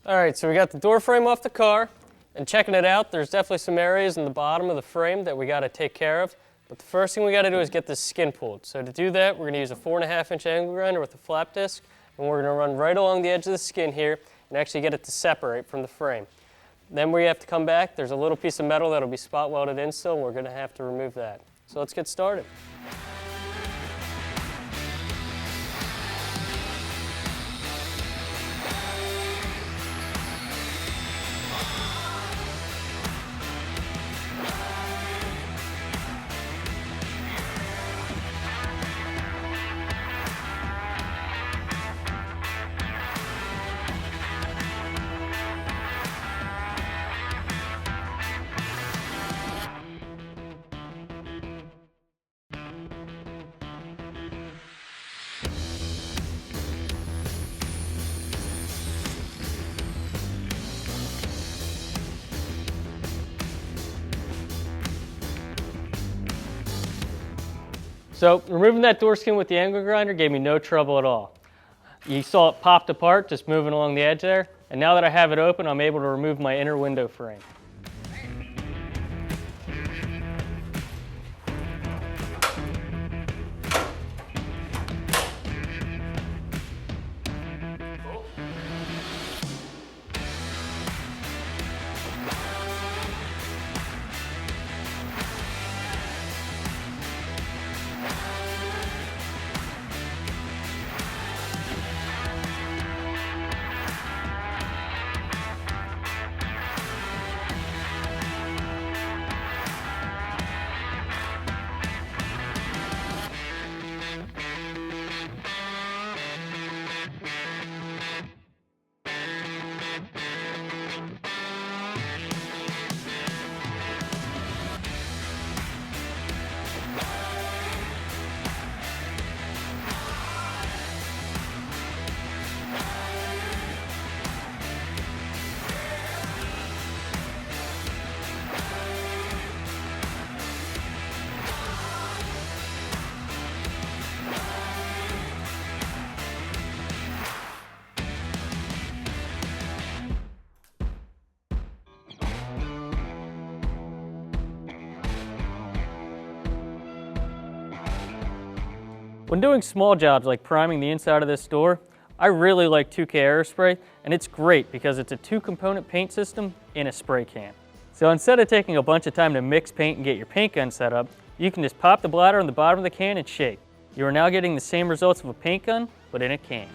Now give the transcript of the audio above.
All right, so we got the door frame off the car, and checking it out, there's definitely some areas in the bottom of the frame that we got to take care of. But the first thing we got to do is get this skin pulled. So to do that, we're going to use a 4.5-inch angle grinder with a flap disc, and we're going to run right along the edge of the skin here and actually get it to separate from the frame. Then we have to come back. There's a little piece of metal that'll be spot welded in still, and we're going to have to remove that. So let's get started. So removing that door skin with the angle grinder gave me no trouble at all. You saw it popped apart just moving along the edge there, and now that I have it open, I'm able to remove my inner window frame. When doing small jobs like priming the inside of this door, I really like 2K Aerospray, and it's great because it's a 2-component paint system in a spray can. So instead of taking a bunch of time to mix paint and get your paint gun set up, you can just pop the bladder on the bottom of the can and shake. You are now getting the same results of a paint gun, but in a can.